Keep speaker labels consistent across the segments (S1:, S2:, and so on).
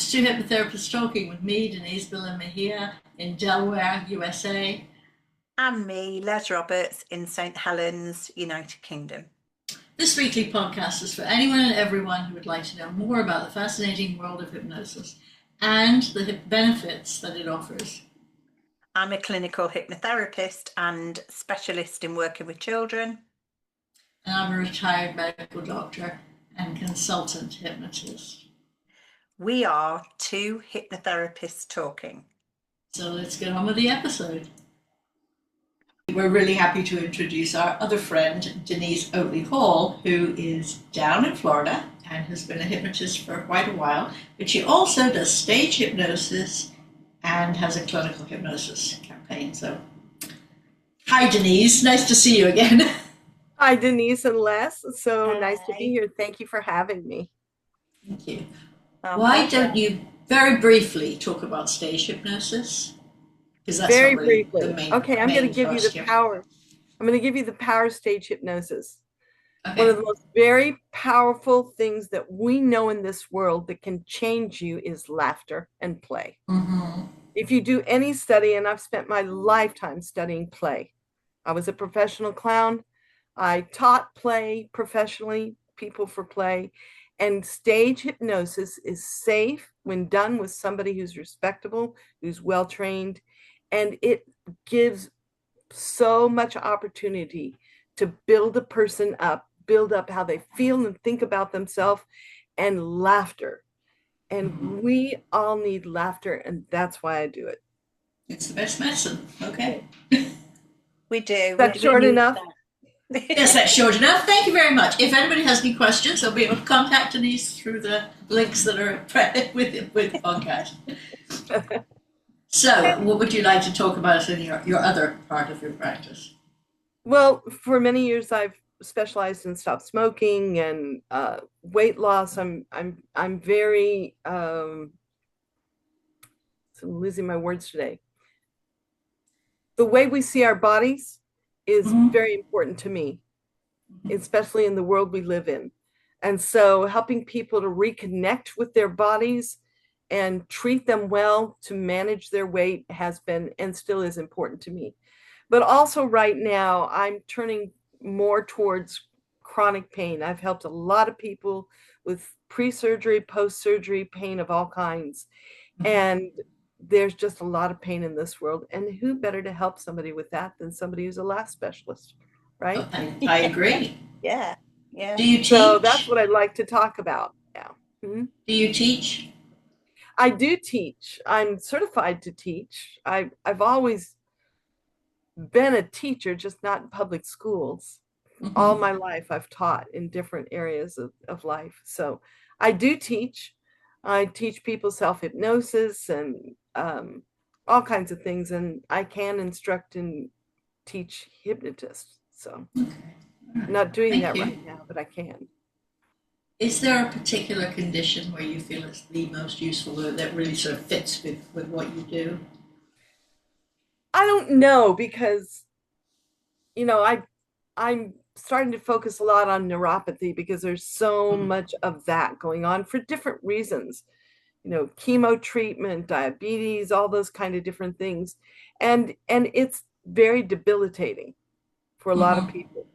S1: It's Two Hypnotherapists Talking with me, Denise Mejia, in Delaware, USA.
S2: And me, Les Roberts, in St Helens, United Kingdom.
S1: This weekly podcast is for anyone and everyone who would like to know more about the fascinating world of hypnosis and the benefits that it offers.
S2: I'm a clinical hypnotherapist and specialist in working with children.
S1: And I'm a retired medical doctor and consultant hypnotist.
S2: We are two hypnotherapists talking.
S1: So let's get on with the episode.
S3: We're really happy to introduce our other friend, Denise Oatley Hall, who is down in Florida and has been a hypnotist for quite a while, but she also does stage hypnosis and has a clinical hypnosis campaign. So, hi Denise, nice to see you again.
S4: Hi Denise and Les, so
S2: Hi.
S4: nice to be here. Thank you for having me.
S1: Thank you.
S2: Oh,
S1: Why don't you very briefly talk about stage hypnosis? Because that's
S4: Very
S1: not really
S4: briefly.
S1: the main.
S4: Okay, I'm going to give you
S1: thrust
S4: the
S1: here.
S4: power. I'm going to give you the power stage hypnosis.
S1: Okay.
S4: One of the most very powerful things that we know in this world that can change you is laughter and play.
S1: Mm-hmm.
S4: If you do any study, and I've spent my lifetime studying play. I was a professional clown. I taught play professionally, people for play. And stage hypnosis is safe when done with somebody who's respectable, who's well-trained, and it gives so much opportunity to build a person up, build up how they feel and think about themselves, and laughter. And we all need laughter, and that's why I do it.
S1: It's the best medicine. Okay.
S2: We do.
S4: That's short
S2: need
S4: enough?
S2: that.
S1: Yes, that's short enough. Thank you very much. If anybody has any questions, they'll be able to contact Denise through the links that are with the podcast. So, what would you like to talk about in your other part of your practice?
S4: Well, for many years I've specialized in stop smoking and weight loss. I'm very so I'm losing my words today. The way we see our bodies is very important to me, especially in the world we live in. And so helping people to reconnect with their bodies and treat them well to manage their weight has been and still is important to me. But also right now, I'm turning more towards chronic pain. I've helped a lot of people with pre-surgery, post-surgery pain of all kinds. And there's just a lot of pain in this world. And who better to help somebody with that than somebody who's a laugh specialist, right?
S1: I agree.
S2: Yeah.
S1: Do you teach?
S4: So that's what I'd like to talk about now.
S1: Do you teach?
S4: I do teach. I'm certified to teach. I've always been a teacher, just not in public schools. All my life I've taught in different areas of life. So I do teach. I teach people self-hypnosis and all kinds of things. And I can instruct and teach hypnotists. So I'm not doing that right now, but I can.
S1: Is there a particular condition where you feel it's the most useful or that really sort of fits with what you do?
S4: I don't know because, I'm starting to focus a lot on neuropathy because there's so much of that going on for different reasons. Chemo treatment, diabetes, all those kind of different things. And it's very debilitating for a lot of people.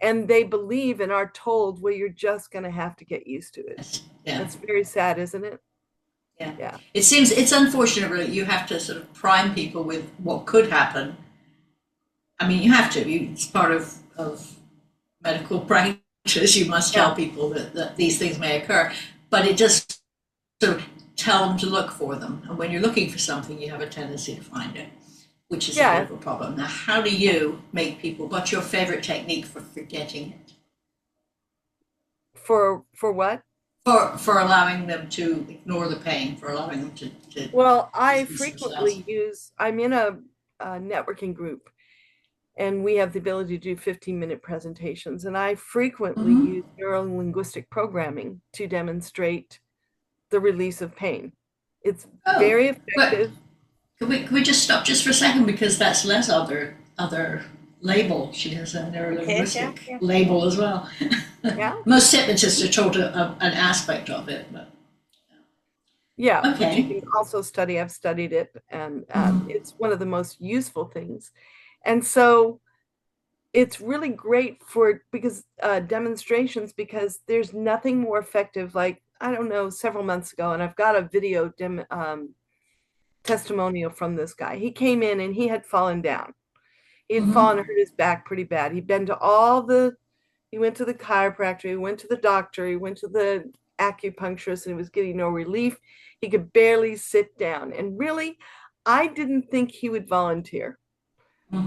S4: And they believe and are told, well, you're just going to have to get used to it.
S1: Yeah.
S4: That's very sad, isn't it?
S1: Yeah. It seems it's unfortunate, really. You have to sort of prime people with what could happen. I mean, you have to. It's part of medical practice. You must tell people that these things may occur. But it just sort of tell them to look for them. And when you're looking for something, you have a tendency to find it, which is a bit of a problem. Now, how do you make people, what's your favorite technique for forgetting it?
S4: For what?
S1: For allowing them to ignore the pain, for allowing them to
S4: Well, I
S1: distance
S4: frequently I'm in a networking group and we have the ability to do 15-minute presentations. And I frequently use neuro-linguistic programming to demonstrate the release of pain. It's very effective.
S1: Can we just stop just for a second, because that's Les' other label. She has a neuro-linguistic label as well.
S4: Yeah.
S1: Most hypnotists are taught an aspect of it, but
S4: Yeah, which you
S3: Okay.
S4: can also study. I've studied it, and it's one of the most useful things. And so it's really great for because demonstrations, because there's nothing more effective. Like, I don't know, several months ago, and I've got a video testimonial from this guy. He came in and he had fallen down. He had fallen and hurt his back pretty bad. He'd been to he went to the chiropractor, he went to the doctor, he went to the acupuncturist, and he was getting no relief. He could barely sit down. And really, I didn't think he would volunteer.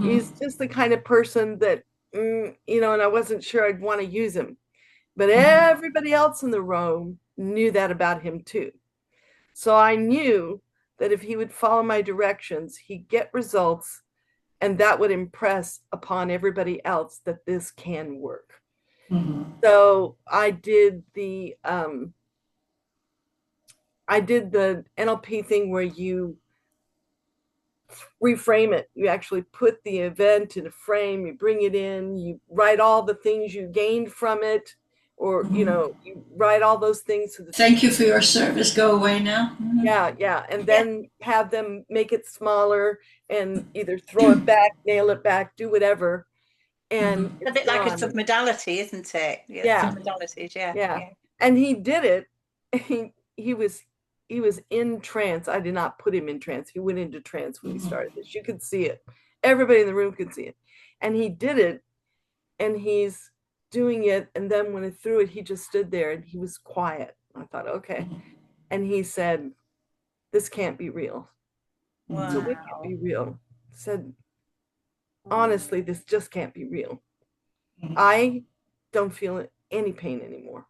S4: He's just the kind of person that, and I wasn't sure I'd want to use him. But everybody else in the room knew that about him too. So I knew that if he would follow my directions, he'd get results, and that would impress upon everybody else that this can work. So I did the NLP thing where you reframe it. You actually put the event in a frame, you bring it in, you write all the things you gained from it, or you write all those things so
S3: Thank you for your service. Go away now.
S4: yeah, and then have them make it smaller and either throw it back, nail it back, do whatever. And
S2: a bit like a submodality, isn't it?
S4: Yeah.
S2: Submodalities,
S4: yeah. And he did it. He was in trance. I did not put him in trance. He went into trance when he started this. You could see it. Everybody in the room could see it. And he did it, and he's doing it. And then when I threw it, he just stood there and he was quiet. I thought, okay. And he said, "This can't be real."
S2: Wow.
S4: So it can't be real. Said, honestly, this just can't be real. I don't feel any pain anymore.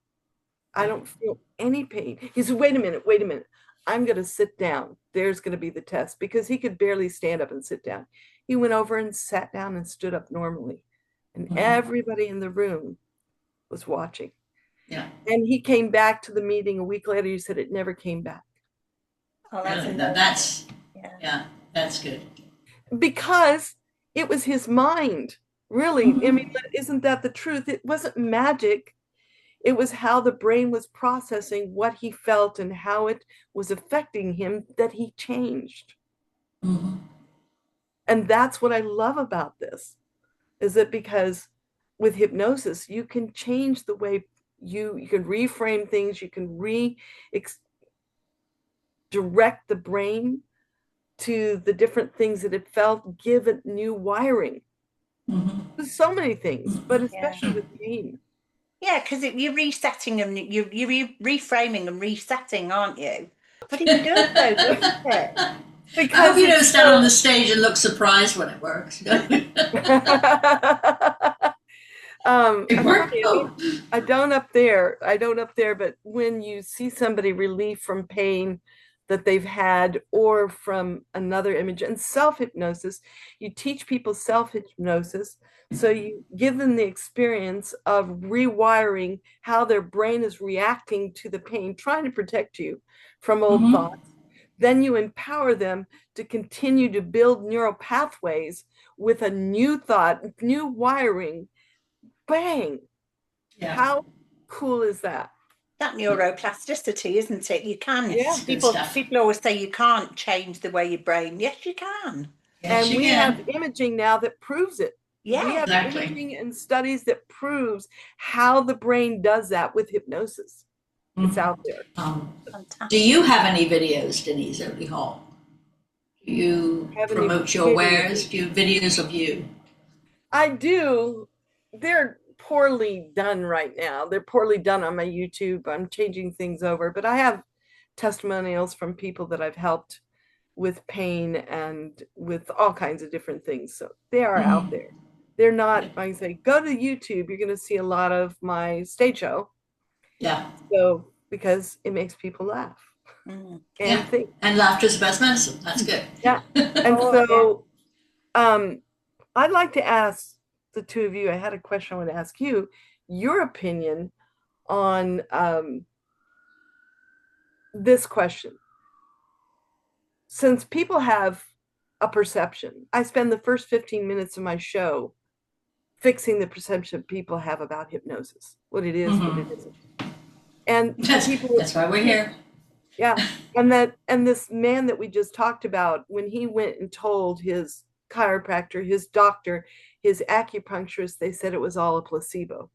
S4: I don't feel any pain. He said, wait a minute. I'm going to sit down. There's going to be the test, because he could barely stand up and sit down. He went over and sat down and stood up normally. And everybody in the room was watching.
S3: Yeah.
S4: And he came back to the meeting a week later. He said it never came back.
S2: Oh,
S3: that's good.
S4: Because it was his mind, really. I mean, isn't that the truth? It wasn't magic. It was how the brain was processing what he felt and how it was affecting him that he changed. And that's what I love about this, is that because with hypnosis, you can change the way you can reframe things, you can direct the brain to the different things that it felt, give it new wiring. There's so many things, but especially with pain.
S2: Yeah, because you're resetting and you're reframing and resetting, aren't you? But it does, though, doesn't it?
S3: I hope you don't stand on the stage and look surprised when it works.
S4: I don't up there, but when you see somebody relief from pain that they've had, or from another image, and self-hypnosis, you teach people self-hypnosis. So you give them the experience of rewiring how their brain is reacting to the pain, trying to protect you from old thoughts. Then you empower them to continue to build neural pathways with a new thought, new wiring. Bang! Yeah. How cool is that?
S2: That neuroplasticity, isn't it? You can. Yeah. People always say you can't change the way your brain. Yes, you can.
S4: Yes, and we have imaging now that proves it.
S2: Yeah,
S4: we have imaging and studies that proves how the brain does that with hypnosis. It's out there.
S3: Do you have any videos, Denise Oatley Hall? Do you promote your wares? Do you have videos of you?
S4: I do. They're poorly done right now. They're poorly done on my YouTube. I'm changing things over, but I have testimonials from people that I've helped with pain and with all kinds of different things. So they are out there. They're not, I say, go to YouTube. You're going to see a lot of my stage show.
S3: Yeah.
S4: So, because it makes people laugh and think.
S3: And laughter is the best medicine. That's good.
S4: Yeah. And so I'd like to ask the two of you, I had a question I want to ask you, your opinion on this question. Since people have a perception, I spend the first 15 minutes of my show fixing the perception people have about hypnosis, what it is, what it isn't. And
S3: that's why we're here.
S4: Yeah. And this man that we just talked about, when he went and told his chiropractor, his doctor, his acupuncturist, they said it was all a placebo.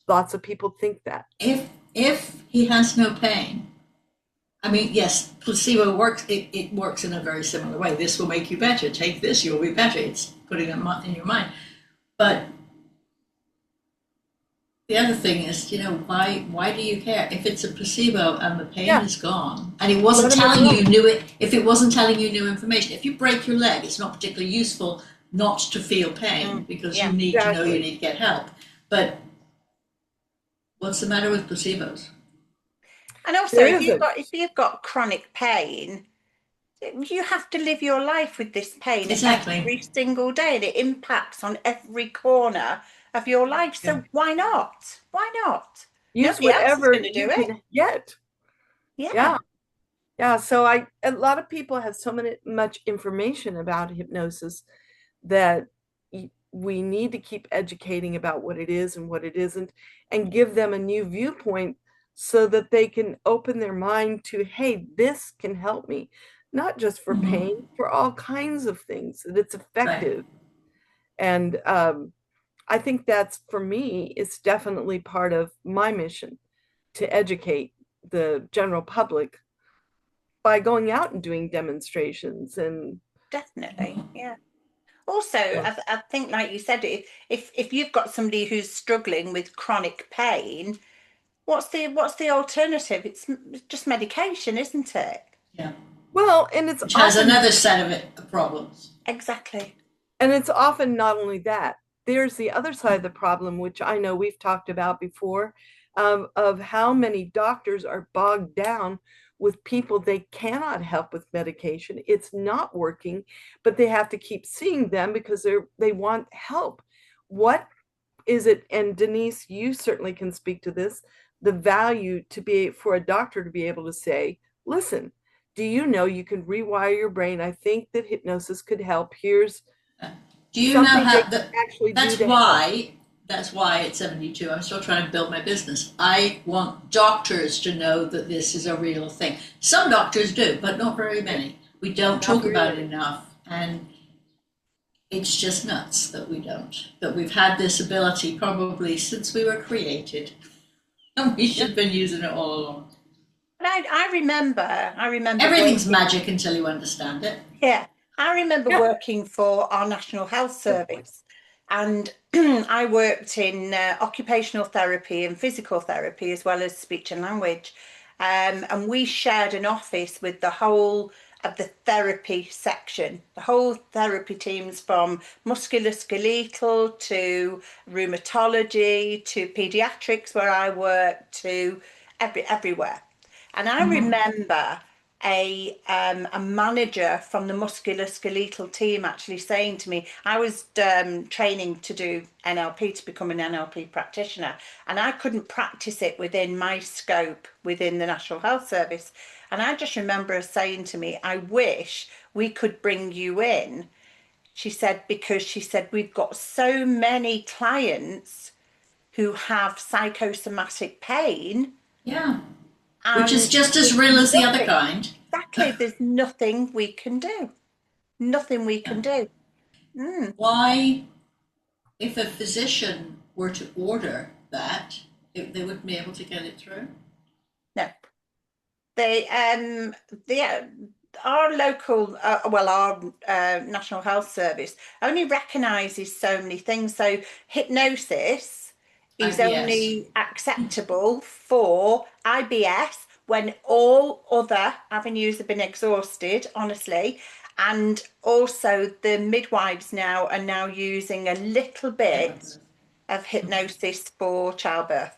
S4: Lots of people think that.
S3: If he has no pain, I mean, yes, placebo works. It works in a very similar way. This will make you better. Take this, you'll be better. It's putting it in your mind. But the other thing is, why do you care if it's a placebo and the pain is gone and it wasn't telling you knew it? If it wasn't telling you new information, if you break your leg, it's not particularly useful not to feel pain because you need to know you need to get help. But what's the matter with placebos?
S2: And also, if you've got chronic pain, you have to live your life with this pain every single day, and it impacts on every corner of your life. So why not? Why not?
S4: Use whatever you can get.
S2: Yeah.
S4: So a lot of people have so much information about hypnosis that we need to keep educating about what it is and what it isn't, and give them a new viewpoint so that they can open their mind to, hey, this can help me, not just for pain, for all kinds of things, that it's effective. And I think that's, for me, it's definitely part of my mission to educate the general public by going out and doing demonstrations. And
S2: definitely, also, I think, like you said, if you've got somebody who's struggling with chronic pain, what's the alternative? It's just medication, isn't it?
S3: Yeah.
S4: Well, and it
S3: has another set of problems.
S2: Exactly.
S4: And it's often not only that. There's the other side of the problem, which I know we've talked about before, of how many doctors are bogged down with people they cannot help with medication. It's not working, but they have to keep seeing them because they want help. What is it? And Denise, you certainly can speak to this, the value for a doctor to be able to say, listen, do you know you can rewire your brain? I think that hypnosis could help. Here's
S3: do you know how that's why at 72 I'm still trying to build my business. I want doctors to know that this is a real thing. Some doctors do, but not very many. We don't talk about it enough, and it's just nuts that we don't. That we've had this ability probably since we were created, and we should have been using it all along.
S2: And I remember
S3: everything's magic until you understand it.
S2: Yeah. I remember working for our National Health Service, and I worked in occupational therapy and physical therapy, as well as speech and language. And we shared an office with the whole of the therapy section, the whole therapy teams, from musculoskeletal to rheumatology to pediatrics, where I worked, to everywhere. And I remember a manager from the musculoskeletal team actually saying to me, I was training to do NLP, to become an NLP practitioner, and I couldn't practice it within my scope within the National Health Service. And I just remember her saying to me, I wish we could bring you in. She said, because she said, we've got so many clients who have psychosomatic pain.
S3: Yeah. Which is just as real as the other kind.
S2: Exactly. There's nothing we can do. Nothing we can do.
S3: Why, if a physician were to order that, they wouldn't be able to get it through?
S2: No. Our local, our National Health Service only recognises so many things. So hypnosis is only acceptable for IBS when all other avenues have been exhausted, honestly. And also the midwives now are using a little bit of hypnosis for childbirth.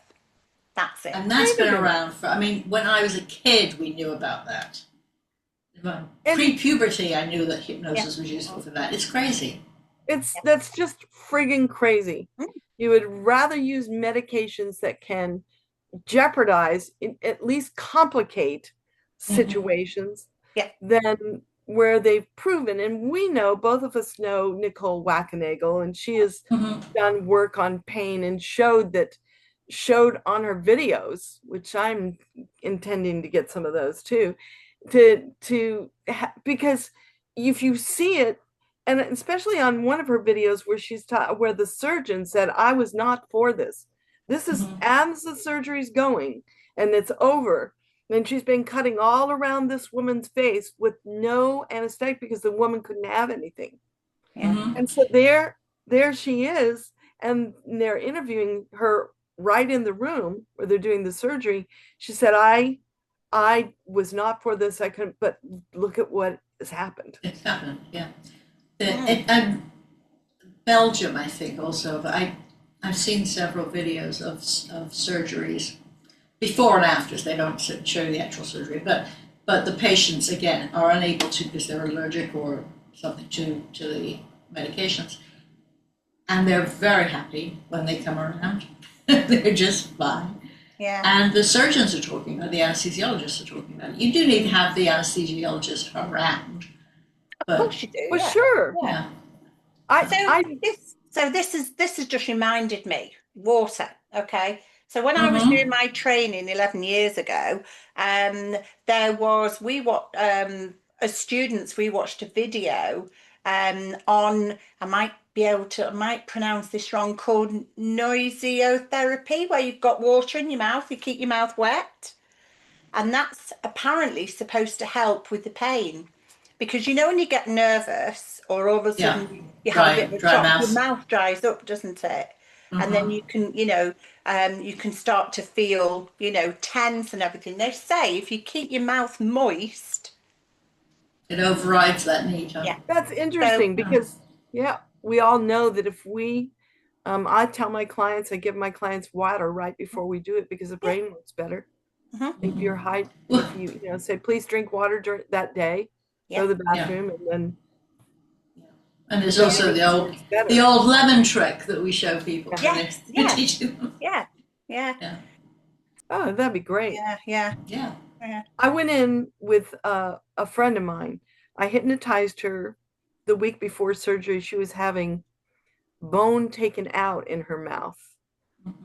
S2: That's it.
S3: And that's been around for, when I was a kid, we knew about that. Pre-puberty, I knew that hypnosis was useful for that. It's crazy.
S4: That's just friggin' crazy. You would rather use medications that can jeopardize, at least complicate situations, than where they've proven. And we know, both of us know Nicole Wackenagel, and she has done work on pain and showed that showed on her videos, which I'm intending to get some of those too, because if you see it, and especially on one of her videos where she's where the surgeon said, I was not for this. This is as the surgery's going and it's over. And she's been cutting all around this woman's face with no anesthetic because the woman couldn't have anything. And so there she is, and they're interviewing her right in the room where they're doing the surgery. She said, I was not for this. I couldn't, but look at what has happened.
S1: It's happened, yeah. And Belgium, I think, also. But I've seen several videos of surgeries, before and afters. They don't show the actual surgery, but the patients, again, are unable to, because they're allergic or something to the medications. And they're very happy when they come around. They're just fine.
S2: Yeah.
S1: And the surgeons are talking about it, the anesthesiologists are talking about it. You do need to have the anesthesiologist around.
S2: Of course you do.
S4: Well,
S2: yeah.
S4: sure.
S1: Yeah.
S2: So this has just reminded me, water. Okay. So when I was doing my training 11 years ago, as students, we watched a video on, I might pronounce this wrong, called noisiotherapy, where you've got water in your mouth, you keep your mouth wet. And that's apparently supposed to help with the pain. Because when you get nervous or all of a sudden you have a bit of a shock, your mouth dries up, doesn't it? And then you can, you can start to feel, tense and everything. They say if you keep your mouth moist,
S1: it overrides that need. Huh?
S2: Yeah.
S4: That's interesting because, we all know that if we, I tell my clients, I give my clients water right before we do it because the brain works better. If you're if you say, please drink water during that day, go to the bathroom, and then.
S1: And there's also the old lemon trick that we show people.
S2: Yes. Yeah.
S4: Oh, that'd be great.
S2: Yeah.
S4: I went in with a friend of mine. I hypnotized her the week before surgery. She was having bone taken out in her mouth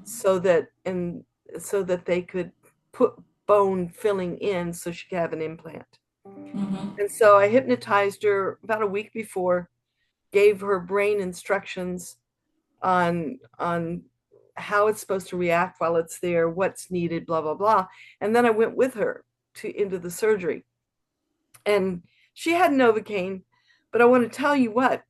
S4: so that they could put bone filling in so she could have an implant. And so I hypnotized her about a week before, gave her brain instructions on how it's supposed to react while it's there, what's needed, blah, blah, blah. And then I went with her into the surgery. And she had Novocaine, but I want to tell you what,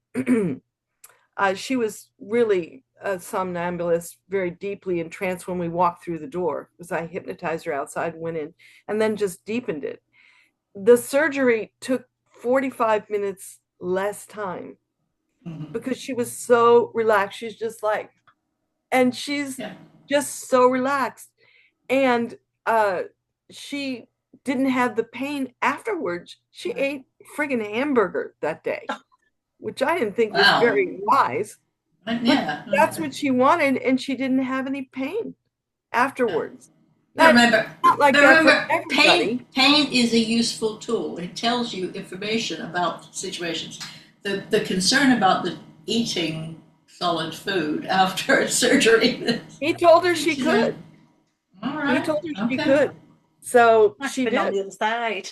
S4: she was really a somnambulist, very deeply entranced when we walked through the door, because I hypnotized her outside and went in and then just deepened it. The surgery took 45 minutes less time because she was so relaxed. She's just like, and she's just so relaxed. And she didn't have the pain afterwards. She ate friggin' hamburger that day, which I didn't think was very wise. That's what she wanted, and she didn't have any pain afterwards.
S1: Remember,
S4: pain
S1: is a useful tool. It tells you information about situations. The concern about the eating solid food after surgery.
S4: He told her she could.
S1: All right.
S4: He told her she could. So she did.
S2: On the other side.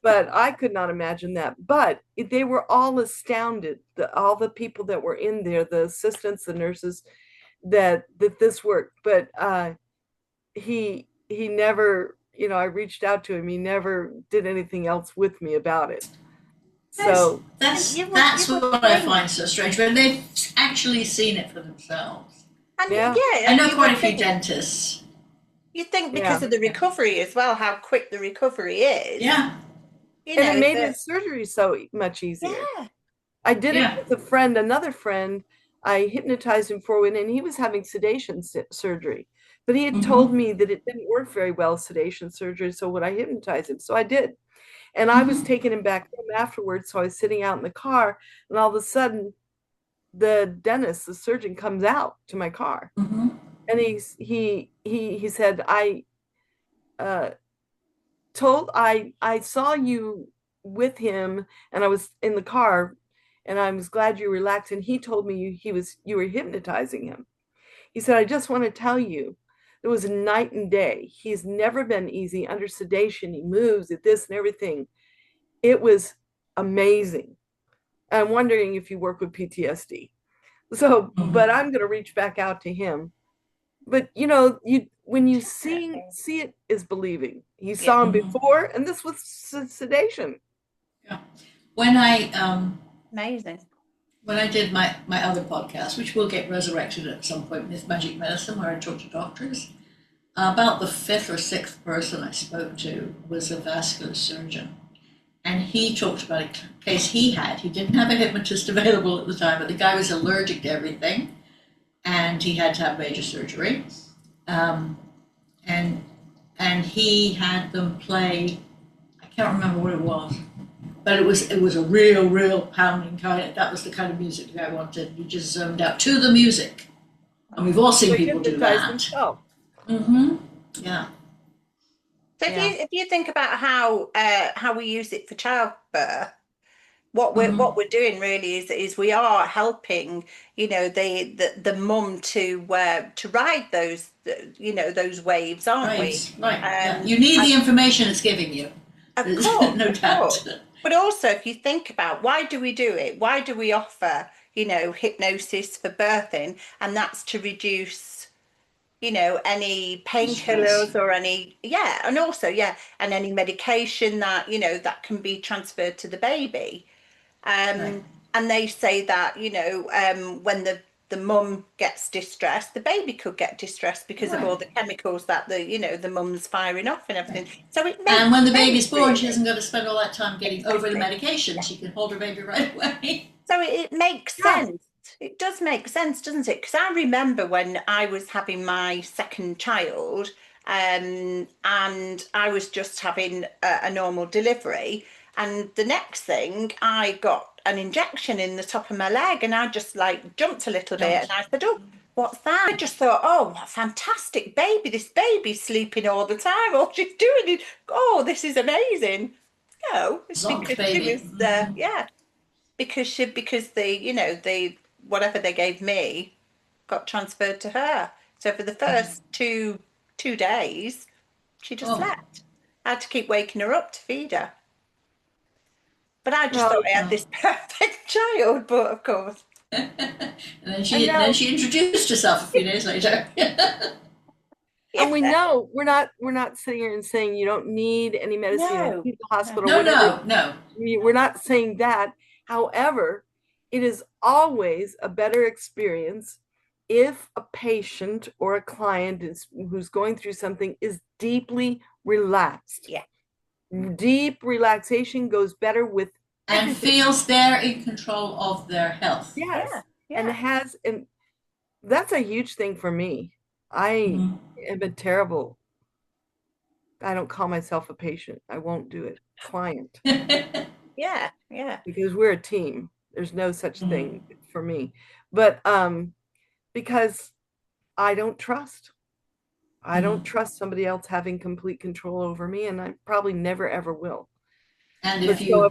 S4: But I could not imagine that. But they were all astounded, all the people that were in there, the assistants, the nurses, that this worked. But he never, I reached out to him. He never did anything else with me about it. So
S1: that's what I find so strange, when they've actually seen it for themselves.
S2: And
S1: I know quite a few dentists.
S2: You think because of the recovery as well, how quick the recovery is.
S1: Yeah.
S4: And it made the surgery so much easier.
S2: Yeah.
S4: I did it with another friend. I hypnotized him for and he was having sedation surgery. But he had told me that it didn't work very well, sedation surgery. So would I hypnotize him? So I did. And I was taking him back home afterwards. So I was sitting out in the car, and all of a sudden the dentist, the surgeon, comes out to my car. And he said, I saw you with him, and I was in the car, and I was glad you relaxed. And he told me you were hypnotizing him. He said, I just want to tell you, it was night and day. He's never been easy under sedation. He moves at this and everything. It was amazing. I'm wondering if you work with PTSD. So, but I'm going to reach back out to him. But you know, when you see it is believing. He saw him before, and this was sedation.
S3: Yeah. When I
S2: Amazing.
S3: when I did my other podcast, which will get resurrected at some point, Myth Magic Medicine, where I talk to doctors, about the fifth or sixth person I spoke to was a vascular surgeon. And he talked about a case he had. He didn't have a hypnotist available at the time, but the guy was allergic to everything, and he had to have major surgery. And he had them play, I can't remember what it was, but it was a real pounding kind. That was the kind of music the guy wanted. He just zoned out to the music, and we've all seen people do that. Yeah.
S2: So if you think about how we use it for childbirth, what we're doing really is we are helping, you know, the mum to ride those, you know, those waves, aren't we?
S3: Right. Yeah. You need the information it's giving you.
S2: Of course,
S3: no doubt.
S2: But also, if you think about why do we do it? Why do we offer, you know, hypnosis for birthing? And that's to reduce, you know, any painkillers or any, and also, and any medication that, you know, that can be transferred to the baby. And they say that, you know, when the mum gets distressed, the baby could get distressed because of all the chemicals that the mum's firing off and everything. So it makes
S3: and when the baby's born, she hasn't got to spend all that time getting over the medication. She can hold her baby right away.
S2: So it makes sense. It does make sense, doesn't it? Because I remember when I was having my second child, and I was just having a normal delivery, and the next thing I got an injection in the top of my leg, and I just like jumped a little bit, and I said, "Oh, what's that?" I just thought, "Oh, what a fantastic baby! This baby's sleeping all the time. All she's doing is, oh, this is amazing." No, it's because she was because the whatever they gave me got transferred to her. So for the first two days, she just slept. I had to keep waking her up to feed her. But I just thought I had this perfect child, but of course.
S3: and then she introduced herself a few days later.
S4: And we know we're not sitting here and saying you don't need any medicine, you don't need the hospital.
S3: No.
S4: We're not saying that. However, it is always a better experience if a patient or a client who's going through something is deeply relaxed.
S2: Yeah.
S4: Deep relaxation goes better with
S3: and feels they're in control of their health.
S4: Yes. And that's a huge thing for me. I am a terrible, I don't call myself a patient. I won't do it. Client.
S2: Yeah.
S4: Because we're a team. There's no such thing for me. But because I don't trust. I don't trust somebody else having complete control over me, and I probably never ever will.
S3: And if you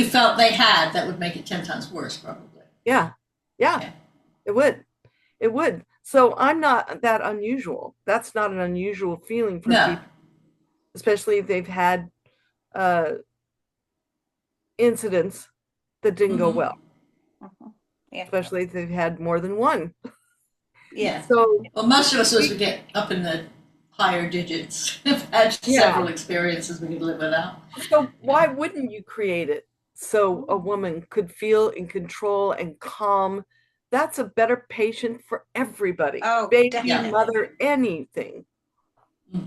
S3: felt they had, that would make it 10 times worse, probably.
S4: Yeah. It would. So I'm not that unusual. That's not an unusual feeling for people, especially if they've had incidents that didn't go well. Especially if they've had more than one.
S2: Yeah.
S4: So,
S3: well, most of us, as we get up in the higher digits, have had several experiences we could live without.
S4: So why wouldn't you create it so a woman could feel in control and calm? That's a better patient for everybody.
S2: Oh,
S4: baby,
S2: definitely.
S4: mother, anything.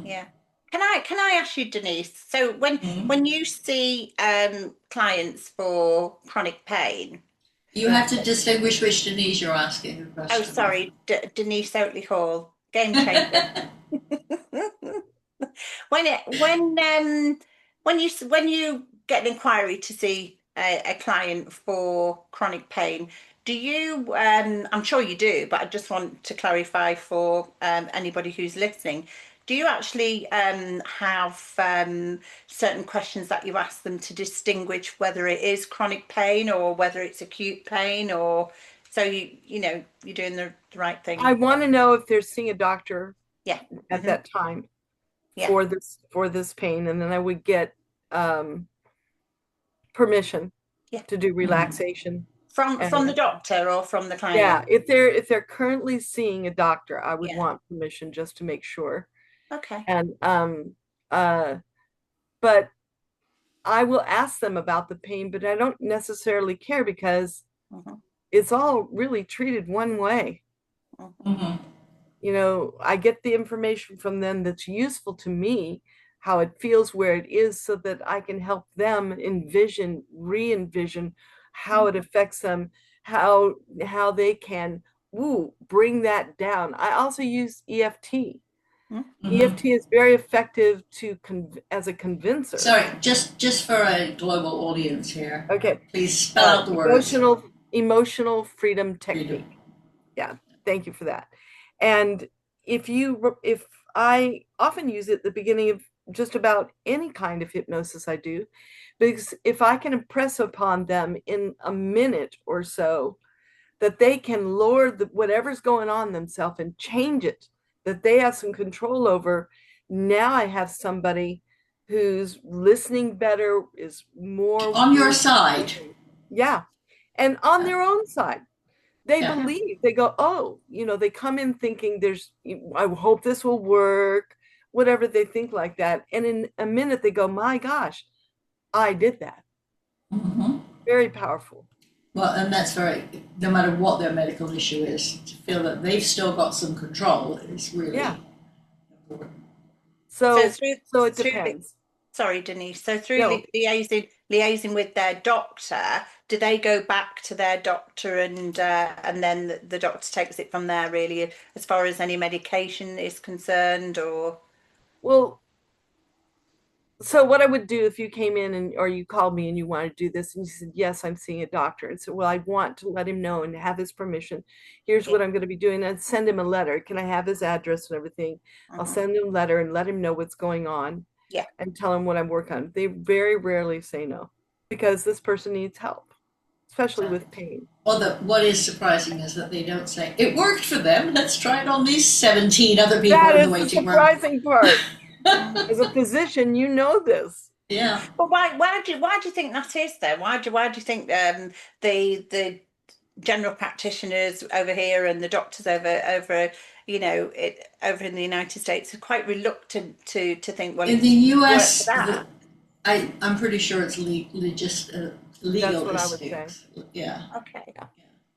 S2: Yeah. Can I ask you, Denise? So when you see clients for chronic pain,
S3: you have to distinguish which Denise you're asking the question.
S2: Oh, sorry, Denise Oatley Hall, game changer. when you get an inquiry to see a client for chronic pain, do you? I'm sure you do, but I just want to clarify for anybody who's listening. Do you actually have certain questions that you ask them to distinguish whether it is chronic pain or whether it's acute pain, or So you're doing the right thing.
S4: I want to know if they're seeing a doctor
S2: Yeah.
S4: at that time
S2: Yeah.
S4: for this pain, and then I would get permission
S2: Yeah.
S4: to do relaxation
S2: From the doctor or from the client?
S4: Yeah, if they're currently seeing a doctor, I would
S2: Yeah.
S4: want permission just to make sure.
S2: Okay.
S4: And but I will ask them about the pain, but I don't necessarily care because it's all really treated one way. You know, I get the information from them that's useful to me, how it feels where it is, so that I can help them re-envision how it affects them, how they can bring that down. I also use EFT. EFT is very effective as a convincer.
S3: Sorry, just for a global audience here.
S4: Okay.
S3: Please spell out the words.
S4: Emotional freedom technique. Yeah, thank you for that. And if I often use it at the beginning of just about any kind of hypnosis I do, because if I can impress upon them in a minute or so that they can lower whatever's going on themselves and change it, that they have some control over, now I have somebody who's listening better, is more
S3: on your side.
S4: Yeah. And on their own side. They believe, they go, oh, they come in thinking I hope this will work, whatever they think like that. And in a minute they go, my gosh, I did that. Very powerful.
S3: Well, and that's no matter what their medical issue is, to feel that they've still got some control is really important.
S4: So it depends.
S2: Sorry, Denise. So through liaising with their doctor, do they go back to their doctor and then the doctor takes it from there, really, as far as any medication is concerned, or?
S4: Well, so what I would do if you came in or you called me and you wanted to do this and you said, yes, I'm seeing a doctor. And so, well, I want to let him know and have his permission. Here's what I'm going to be doing, and send him a letter. Can I have his address and everything? I'll send him a letter and let him know what's going on.
S2: Yeah.
S4: And tell him what I'm working on. They very rarely say no, because this person needs help, especially with pain.
S3: Well, what is surprising is that they don't say, it worked for them, let's try it on these 17 other people in the waiting room.
S4: That is the surprising part. As a physician, you know this.
S3: Yeah.
S2: But why do you think that is, though? Why do you think the general practitioners over here and the doctors over in the United States are quite reluctant to think, well,
S3: in the US, I'm pretty sure it's legal.
S4: That's what I would say.
S3: Yeah.
S2: Okay.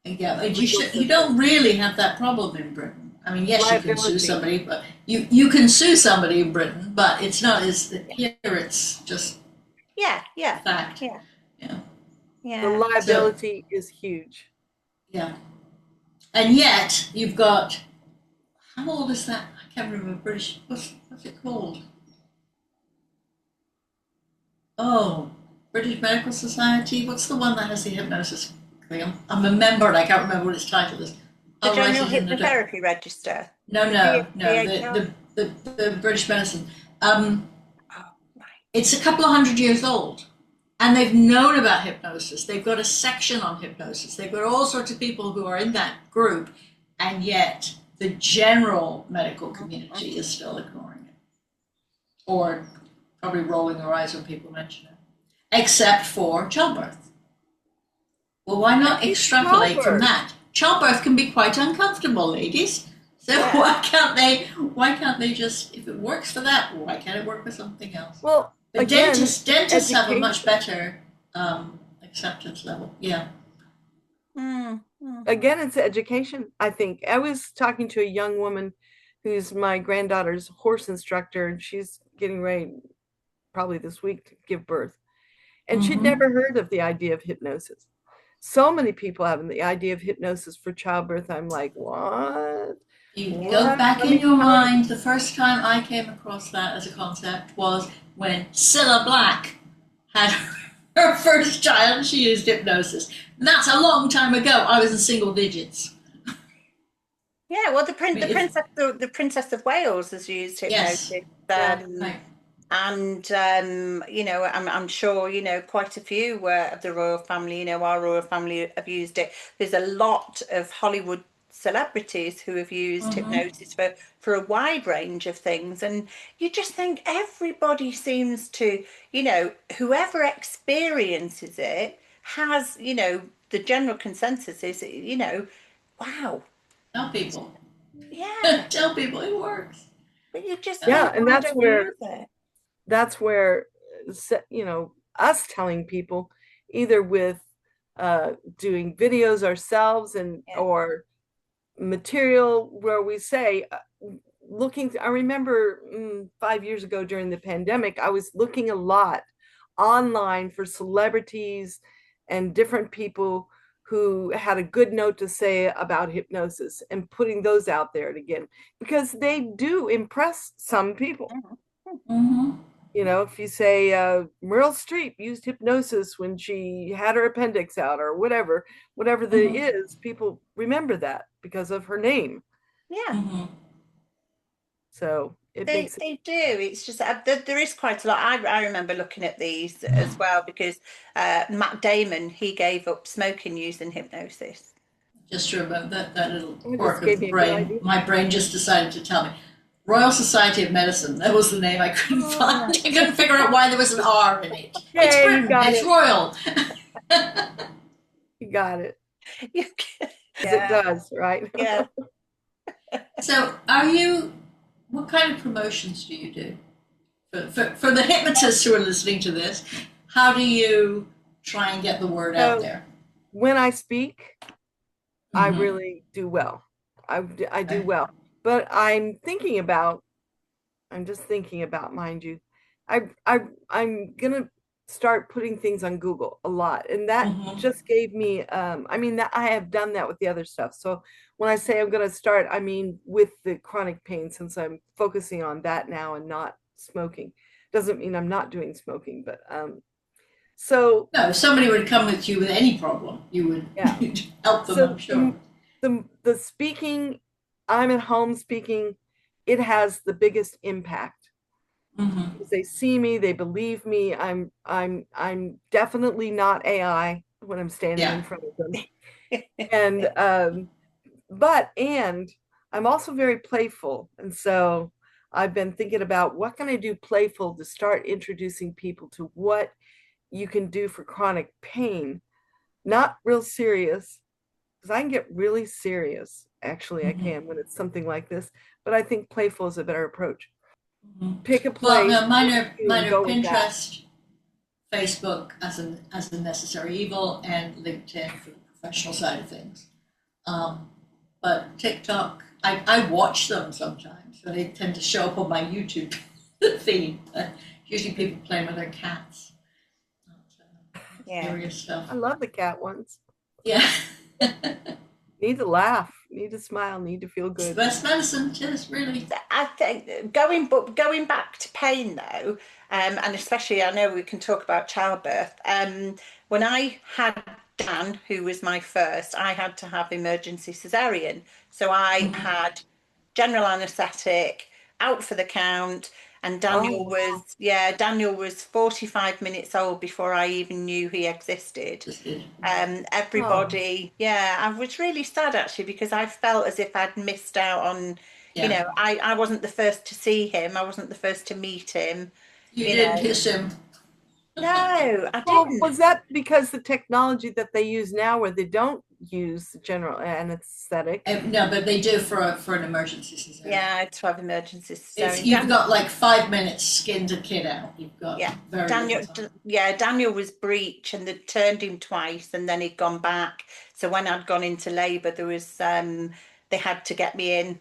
S3: Yeah, but you don't really have that problem in Britain. I mean, yes, you can sue somebody, but you can sue somebody in Britain, but it's not as here. It's just fact.
S2: Yeah.
S4: The liability is huge.
S3: Yeah, and yet you've got, how old is that? I can't remember. British. What's it called? Oh, British Medical Society. What's the one that has the hypnosis thing? I'm a member, and I can't remember what its title is.
S2: The General Hypnotherapy Register.
S3: No. The British Medicine. It's a couple of 100 years old, and they've known about hypnosis. They've got a section on hypnosis. They've got all sorts of people who are in that group, and yet the general medical community is still ignoring it, or probably rolling their eyes when people mention it, except for childbirth. Well, why not extrapolate from that? Childbirth can be quite uncomfortable, ladies. So why can't they just, if it works for that, why can't it work for something else?
S4: Well,
S3: but
S4: again,
S3: dentists have a much better acceptance level. Yeah.
S4: Again, it's education, I think. I was talking to a young woman who's my granddaughter's horse instructor, and she's getting ready probably this week to give birth. And she'd never heard of the idea of hypnosis. So many people have the idea of hypnosis for childbirth. I'm like, what?
S3: You go back in your mind. The first time I came across that as a concept was when Cilla Black had her first child. She used hypnosis. And that's a long time ago. I was in single digits.
S2: Yeah, well, the Princess of Wales has used hypnosis.
S3: Yes.
S2: And you know, I'm sure, you know, quite a few of the royal family, you know, our royal family have used it. There's a lot of Hollywood celebrities who have used hypnosis for a wide range of things, and you just think everybody seems to, you know, whoever experiences it has, you know, the general consensus is, you know, wow,
S3: Tell people.
S2: yeah,
S3: Tell people it works.
S2: but you just
S4: Yeah,
S2: think,
S4: and
S2: why
S4: that's
S2: don't we
S4: where
S2: use it?
S4: you know, us telling people, either with doing videos ourselves and
S2: Yeah.
S4: or material where we say I remember 5 years ago during the pandemic, I was looking a lot online for celebrities and different people who had a good note to say about hypnosis and putting those out there again, because they do impress some people.
S3: Mm-hmm.
S4: You know, if you say Meryl Streep used hypnosis when she had her appendix out or whatever that is, people remember that because of her name.
S2: Yeah.
S3: Mm-hmm.
S4: So it makes it.
S2: They do. It's just there is quite a lot. I remember looking at these as well because Matt Damon, he gave up smoking using hypnosis.
S3: Just to remember that little
S4: It
S3: quirk
S4: just
S3: of
S4: gave
S3: the
S4: me a good
S3: brain.
S4: idea.
S3: My brain just decided to tell me. Royal Society of Medicine. That was the name I couldn't find. I couldn't figure out why there was an R in it. It's
S4: Hey, you
S3: Britain.
S4: got
S3: It's
S4: it.
S3: royal.
S4: You got it. As it
S2: Yeah,
S4: does, right?
S2: yeah.
S3: So, what kind of promotions do you do? For the hypnotists who are listening to this, how do you try and get the word out
S4: So
S3: there?
S4: when I speak, I
S3: Mm-hmm.
S4: really do well. I do
S3: Okay.
S4: well. But I'm just thinking about, mind you, I'm gonna start putting things on Google a lot, and that
S3: Mm-hmm.
S4: just gave me. I mean, that I have done that with the other stuff. So when I say I'm gonna start, I mean with the chronic pain, since I'm focusing on that now and not smoking. Doesn't mean I'm not doing smoking, but so
S3: No, if somebody would come with you with any problem, you would
S4: yeah.
S3: help them,
S4: So
S3: I'm sure.
S4: the speaking, I'm at home speaking, it has the biggest impact.
S3: Mm-hmm.
S4: Because they see me, they believe me. I'm definitely not AI when I'm standing
S3: Yeah.
S4: in front of them. And and I'm also very playful. And so I've been thinking about what can I do playful to start introducing people to what you can do for chronic pain. Not real serious, because I can get really serious. Actually, I
S3: Mm-hmm.
S4: can when it's something like this. But I think playful is a better approach.
S3: Mm-hmm.
S4: Pick a
S3: Well,
S4: place,
S3: no, mine
S4: and
S3: are
S4: go with that.
S3: Pinterest, Facebook as a necessary evil, and LinkedIn for the professional side of things. But TikTok, I watch them sometimes, so they tend to show up on my YouTube feed. Usually people playing with their cats.
S2: Yeah.
S3: Serious stuff.
S4: I love the cat ones.
S3: Yeah.
S4: Need to laugh, need to smile, need to feel
S3: It's the
S4: good.
S3: best medicine, just really.
S2: I think going back to pain though, and especially I know we can talk about childbirth. When I had Dan, who was my first, I had to have emergency cesarean. So I
S3: Mm-hmm.
S2: had general anaesthetic, out for the count, and Daniel was 45 minutes old before I even knew he existed.
S3: Just did.
S2: Everybody, yeah, I was really sad actually because I felt as if I'd missed out on, you
S3: Yeah.
S2: know, I wasn't the first to see him, I wasn't the first to meet him,
S3: You
S2: you
S3: didn't
S2: know.
S3: hiss him.
S2: No, I
S4: Well,
S2: didn't.
S4: was that because the technology that they use now, where they don't use general anesthetic?
S3: No, but they do for an emergency cesarean.
S2: Yeah, I had to have emergency
S3: You've got like 5 minutes skinned a kid out. You've got
S2: yeah,
S3: very little time.
S2: Daniel was breech and they'd turned him twice and then he'd gone back. So when I'd gone into labour, there was they had to get me in.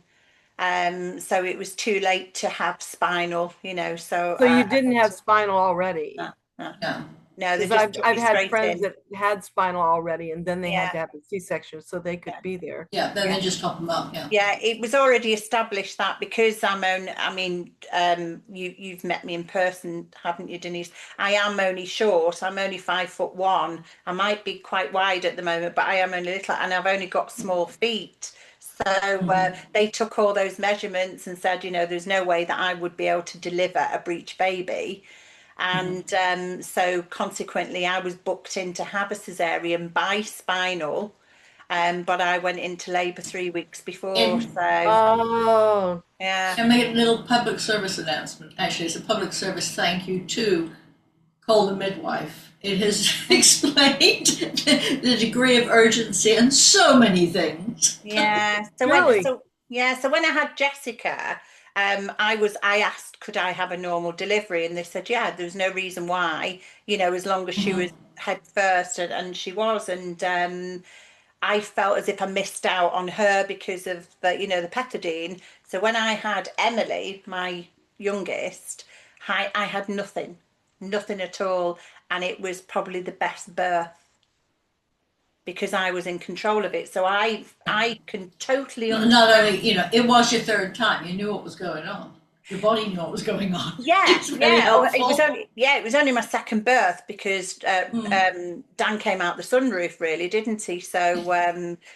S2: So it was too late to have spinal, you know. So
S4: So you
S2: I
S4: didn't
S2: had
S4: have
S2: to,
S4: spinal already?
S2: no,
S3: No.
S2: no, they
S4: Because
S2: just took
S4: I've
S2: me
S4: had
S2: straight
S4: friends
S2: in.
S4: that had spinal already, and then they had
S2: Yeah,
S4: to have a C-section so they could
S2: yeah.
S4: be there.
S3: Yeah, then
S2: Yeah.
S3: they just top them up. Yeah.
S2: Yeah, it was already established that because I mean, you've met me in person, haven't you, Denise? I am only short. I'm only 5'1". I might be quite wide at the moment, but I am only little, and I've only got small feet. So they took all those measurements and said, there's no way that I would be able to deliver a breech baby. And so consequently, I was booked in to have a cesarean by spinal, but I went into labour 3 weeks before. So,
S4: Oh,
S2: yeah.
S3: Can I make a little public service announcement? Actually, it's a public service thank you to Call the Midwife. It has explained the degree of urgency and so many things.
S2: Yeah. So
S4: Really?
S2: when I had Jessica, I asked, could I have a normal delivery? And they said, yeah, there's no reason why, as long as she was head first, and she was. And I felt as if I missed out on her because of the pethidine. So when I had Emily, my youngest, I had nothing at all. And it was probably the best birth because I was in control of it. So I can totally understand.
S3: Not only, it was your third time. You knew what was going on. Your body knew what was going on.
S2: Yeah,
S3: It's very helpful.
S2: it was only my second birth because Dan came out the sunroof, really, didn't he? So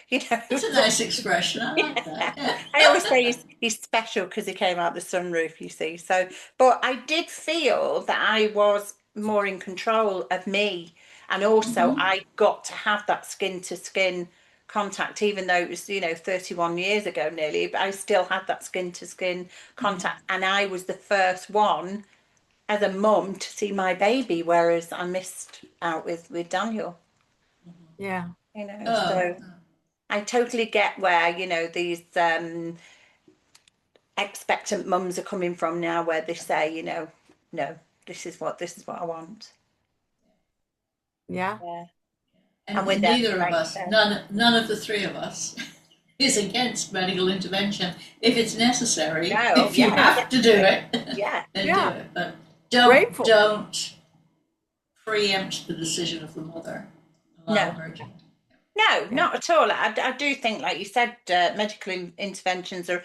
S3: It's a nice expression. I like that. Yeah.
S2: I always say he's special because he came out the sunroof, you see. So, but I did feel that I was more in control of me, and also I got to have that skin to skin contact, even though it was 31 years ago nearly, but I still had that skin to skin contact, and I was the first one as a mum to see my baby, whereas I missed out with Daniel.
S4: yeah.
S2: So I totally get where these expectant mums are coming from now, where they say no, this is what I want.
S4: Yeah.
S3: And
S2: with
S3: neither
S2: them,
S3: of
S2: like
S3: us,
S2: that.
S3: none of the three of us, is against medical intervention if it's necessary.
S2: No,
S3: if you have to do it,
S2: Yeah.
S3: then
S4: Yeah.
S3: do it. But
S4: Grateful.
S3: don't preempt the decision of the mother. Allow her to.
S2: No, not at all. I do think, like you said, medical interventions are,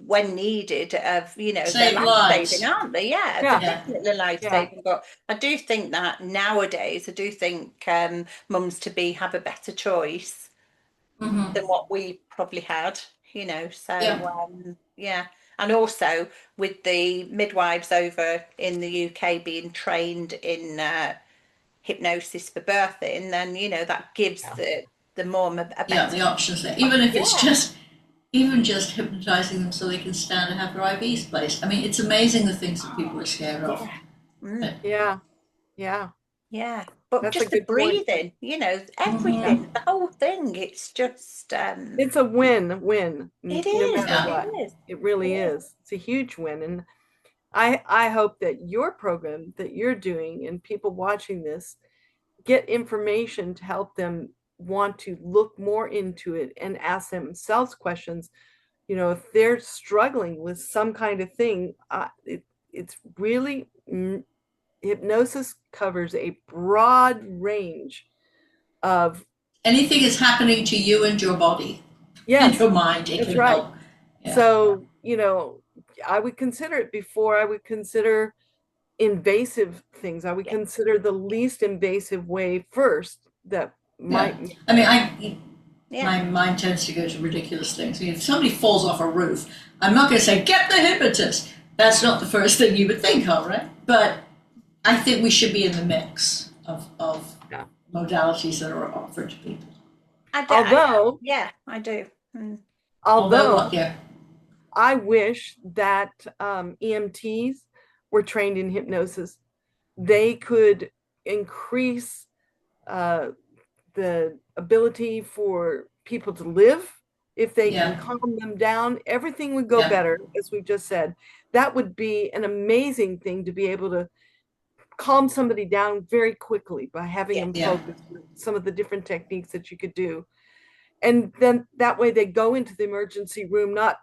S2: when needed, they're
S3: Save lives.
S2: life-saving, aren't they? Yeah,
S4: Yeah.
S2: they're definitely life-saving. But I do think that nowadays, I do think mums to be have a better choice than what we probably had, So, yeah. And also with the midwives over in the UK being trained in hypnosis for birthing, then that gives the mom a better
S3: The options there. Even if it's just hypnotizing them so they can stand and have their IVs placed. I mean, it's amazing the things that people are scared of.
S4: Yeah.
S2: But
S4: That's
S2: just
S4: a
S2: the
S4: good point.
S2: breathing, everything, the whole thing, it's just
S4: It's a win-win.
S2: it
S4: no
S2: is
S4: matter what.
S2: it is
S4: It really is. It's a huge win. And I hope that your program that you're doing and people watching this get information to help them want to look more into it and ask themselves questions. If they're struggling with some kind of thing, it's really, hypnosis covers a broad range of
S3: anything is happening to you and your body,
S4: yes,
S3: and your mind. It
S4: that's
S3: can
S4: right.
S3: help. Yeah.
S4: So I would consider it before I would consider invasive things. I would consider the least invasive way first that might.
S3: I mean, my mind tends to go to ridiculous things. I mean, if somebody falls off a roof, I'm not going to say, get the hypnotist. That's not the first thing you would think of, right? But I think we should be in the mix of modalities that are offered to people.
S2: I do.
S4: Although I wish that EMTs were trained in hypnosis. They could increase the ability for people to live. If they can calm them down, everything would go better, as we just said. That would be an amazing thing, to be able to calm somebody down very quickly by having them focus with some of the different techniques that you could do. And then that way they go into the emergency room, not,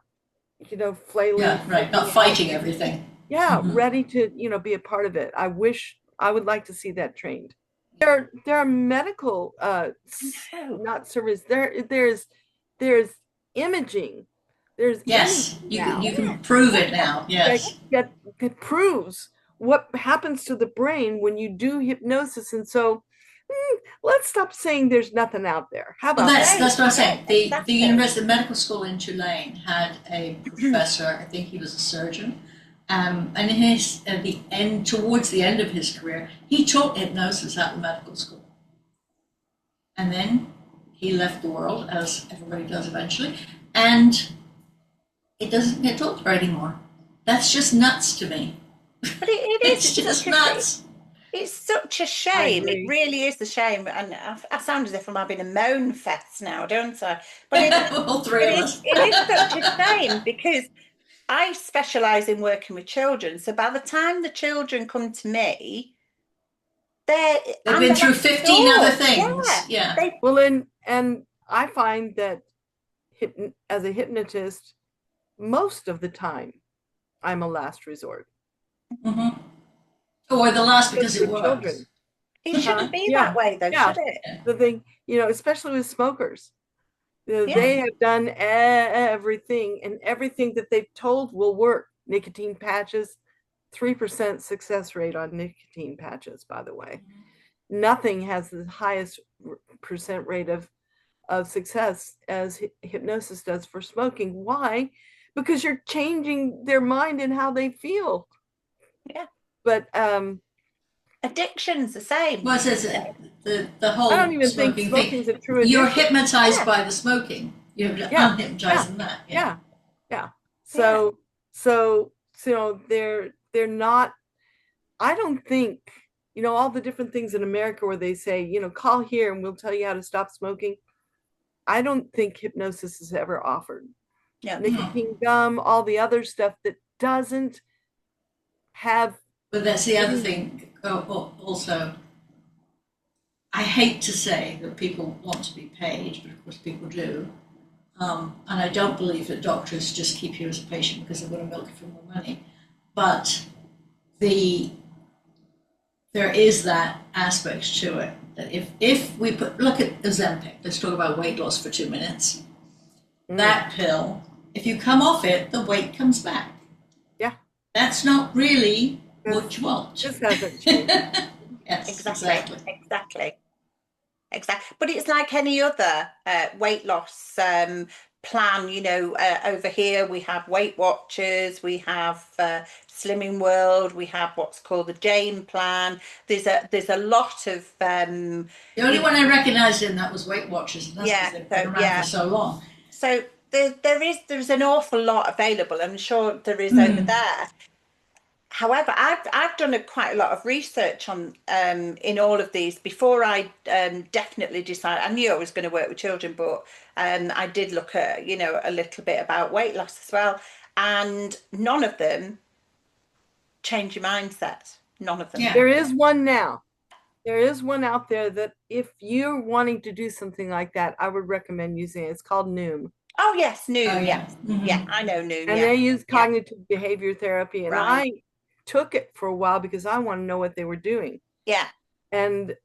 S4: flailing.
S3: Not fighting everything.
S4: Ready to, be a part of it. I would like to see that trained. There are medical, not service. There's imaging. There's
S3: you can prove it now. Yes,
S4: that proves what happens to the brain when you do hypnosis. And so let's stop saying there's nothing out there. How
S3: Well,
S4: about
S3: that's what I'm saying. The
S2: Exactly.
S3: University Medical School in Tulane had a professor. I think he was a surgeon, and in his at the end, towards the end of his career, he taught hypnosis at the medical school, and then he left the world, as everybody does eventually, and it doesn't get taught there anymore. That's just nuts to me.
S2: But it
S3: It's
S2: is.
S3: just nuts.
S2: It's such a
S4: I
S2: shame.
S4: agree.
S2: It really is a shame. And I sound as if I'm having a moan fest now, don't I? But
S3: All three of us.
S2: it is such a shame because I specialise in working with children. So by the time the children come to me,
S3: They've
S2: I'm
S3: been
S2: the
S3: through
S2: last
S3: 15
S2: resort.
S3: other things. Yeah.
S2: They,
S4: Well, and I find that as a hypnotist, most of the time, I'm a last resort.
S3: Mm-hmm. Or the last because it
S4: For
S3: works.
S4: children.
S2: it shouldn't be
S4: Yeah.
S2: that way, though,
S4: Yeah.
S2: should it?
S4: The thing, especially with smokers,
S2: Yeah.
S4: they have done everything, and everything that they've told will work. Nicotine patches, 3% success rate on nicotine patches, by the way. Nothing has the highest percent rate of success as hypnosis does for smoking. Why? Because you're changing their mind and how they feel.
S2: Yeah.
S4: But
S2: Addiction's the same.
S3: Well, it's the whole
S4: I don't even think
S3: smoking
S4: smoking's
S3: thing.
S4: a true
S3: You're
S4: addiction.
S3: hypnotized by the smoking. You're
S4: Yeah.
S3: unhypnotized in that.
S4: Yeah. So they're not. I don't think all the different things in America where they say call here and we'll tell you how to stop smoking. I don't think hypnosis is ever offered.
S2: Yeah.
S4: Nicotine gum, all the other stuff that doesn't have.
S3: But that's the other thing. Also, I hate to say that people want to be paid, but of course people do. And I don't believe that doctors just keep you as a patient because they want to milk you for more money. But there is that aspect to it that if we look at Ozempic, let's talk about weight loss for 2 minutes. That pill, if you come off it, the weight comes back.
S4: Yeah.
S3: That's not really what you want.
S4: Just hasn't changed.
S3: Yes,
S2: Exactly. But it's like any other weight loss plan. Over here we have Weight Watchers, we have Slimming World, we have what's called the Jane Plan. There's a lot of
S3: the only one I recognised in that was Weight Watchers, and that's because they've been around for so long.
S2: So there's an awful lot available. I'm sure there is over there. However, I've done quite a lot of research on in all of these before I definitely decided. I knew I was going to work with children, but I did look at a little bit about weight loss as well, and none of them change your mindset. None of them.
S3: Yeah.
S4: There is one now. There is one out there that if you're wanting to do something like that, I would recommend using it. It's called Noom.
S2: Oh yes, Noom.
S3: Oh, yeah.
S2: Yes,
S3: Mhm.
S2: yeah, I know Noom.
S4: And they use cognitive behavior therapy, and
S2: Right.
S4: I took it for a while because I want to know what they were doing.
S2: Yeah.
S4: And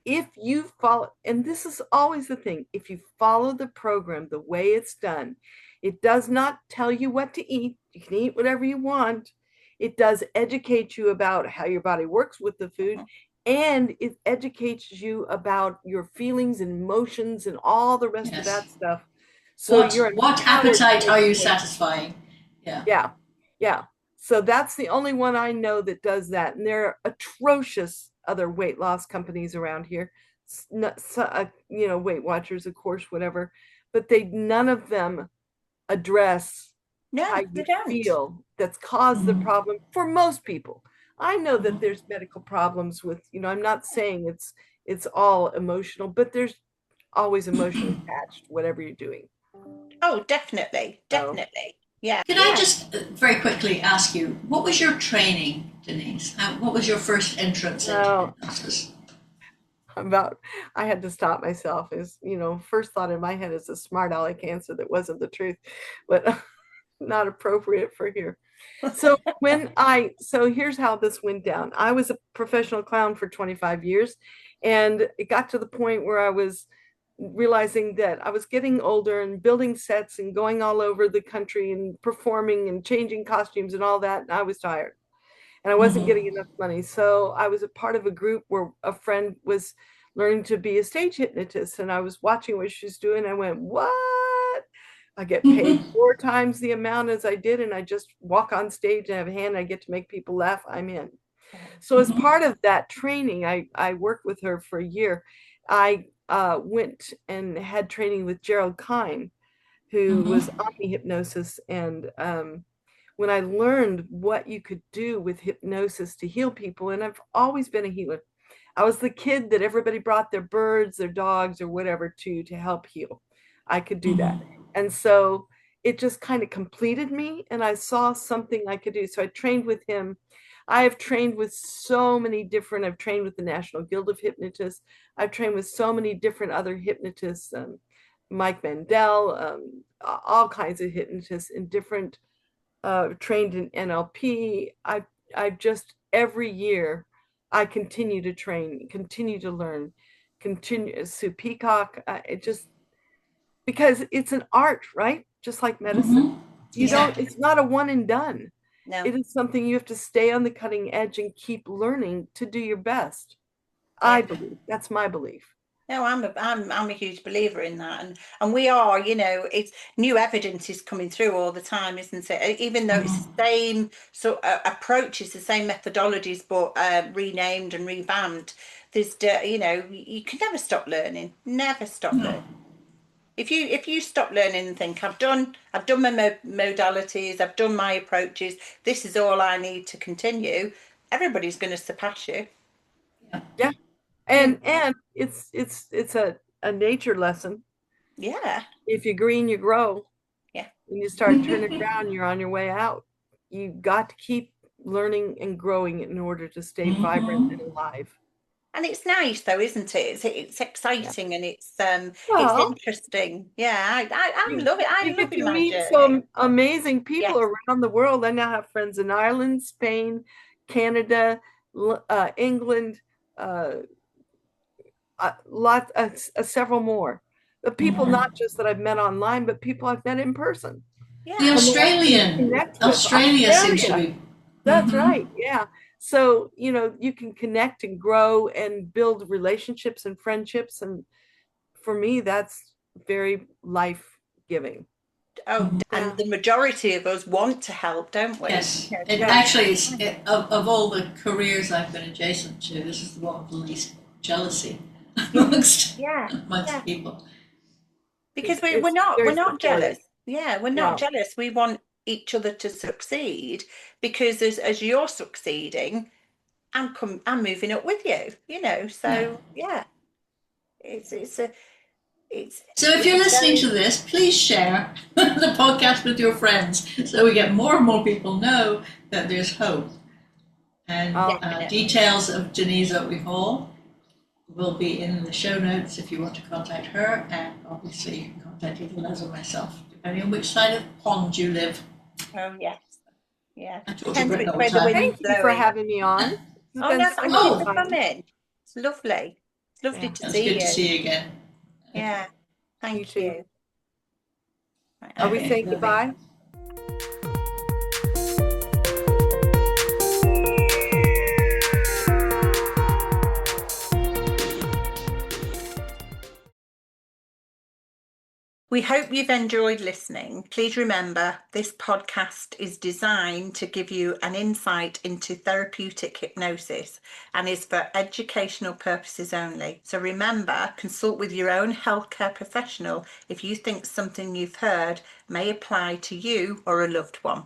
S4: if you follow, and this is always the thing, if you follow the program the way it's done, it does not tell you what to eat. You can eat whatever you want. It does educate you about how your body works with the food, and it educates you about your feelings and emotions and all the rest of that stuff. So
S3: what appetite are you satisfying?
S4: Yeah. So that's the only one I know that does that. And there are atrocious other weight loss companies around here. Weight Watchers, of course, whatever. But none of them address how you feel that's caused the problem for most people. I know that there's medical problems with, I'm not saying it's all emotional, but there's always emotion attached, whatever you're doing.
S2: Oh, definitely. Yeah.
S3: Can I just very quickly ask you, what was your training, Denise? What was your first entrance into hypnosis?
S4: I had to stop myself. First thought in my head is a smart aleck answer that wasn't the truth, but not appropriate for here. So here's how this went down. I was a professional clown for 25 years, and it got to the point where I was realizing that I was getting older and building sets and going all over the country and performing and changing costumes and all that. And I was tired. and I wasn't getting enough money. So I was a part of a group where a friend was learning to be a stage hypnotist, and I was watching what she was doing. I went, what? I get paid 4 times the amount as I did, and I just walk on stage and have a hand. I get to make people laugh. I'm in. So as part of that training, I worked with her for a year. I went and had training with Gerald Kine, who was Omni Hypnosis. And when I learned what you could do with hypnosis to heal people, and I've always been a healer. I was the kid that everybody brought their birds, their dogs, or whatever to help heal. I could do that. And so it just kind of completed me, and I saw something I could do. So I trained with him. I have trained with so many different, I've trained with the National Guild of Hypnotists. I've trained with so many different other hypnotists, Mike Mandel, all kinds of hypnotists in different, trained in NLP. I've just, every year, I continue to train, continue to learn, continue. Sue Peacock, it just, because it's an art, right? Just like medicine. You don't, it's not a one and done.
S2: No.
S4: It is something you have to stay on the cutting edge and keep learning to do your best.
S2: Yeah.
S4: I believe, that's my belief.
S2: No, I'm a huge believer in that, and we are, you know, it's new evidence is coming through all the time, isn't it? Even though it's the same sort of approaches, the same methodologies, but renamed and revamped. There's, you know, you can never stop learning. Never stop learning. If you stop learning and think, I've done my modalities, I've done my approaches, this is all I need to continue, everybody's going to surpass you.
S4: Yeah. And it's a nature lesson.
S2: Yeah.
S4: If you green, you grow.
S2: Yeah.
S4: When you start turning around, you're on your way out. You got to keep learning and growing in order to stay vibrant and alive.
S2: And it's nice though, isn't it? It's exciting, and it's interesting. Yeah, I love it. I
S4: You
S2: love
S4: get to
S2: my
S4: meet
S2: journey.
S4: some amazing people
S2: Yes.
S4: around the world. I now have friends in Ireland, Spain, Canada, England, several more. But people not just that I've met online, but people I've met in person.
S2: Yeah.
S3: The Australia seems to be.
S4: That's right. Yeah. So, you know, you can connect and grow and build relationships and friendships. And for me, that's very life-giving.
S2: Oh, and the majority of us want to help, don't we?
S3: Yes. It actually is, of all the careers I've been adjacent to, this is the one with the least jealousy amongst people.
S2: Because we're not jealous. Yeah, we're not
S4: No.
S2: jealous. We want each other to succeed, because as you're succeeding, I'm moving up with you, you know. So
S3: So if you're listening to this, please share the podcast with your friends so we get more and more people know that there's hope. And details of Denise Oatley Hall will be in the show notes if you want to contact her, and obviously you can contact either Les or myself, depending on which side of the pond you live.
S2: Oh yes, yeah.
S4: Thank you for having me on.
S2: Oh no, thank you for coming. It's lovely. It's lovely to see you.
S3: It's good to see you again.
S2: Yeah, thank you. Right,
S4: are we saying goodbye?
S2: We hope you've enjoyed listening. Please remember, this podcast is designed to give you an insight into therapeutic hypnosis and is for educational purposes only. So remember, consult with your own healthcare professional if you think something you've heard may apply to you or a loved one.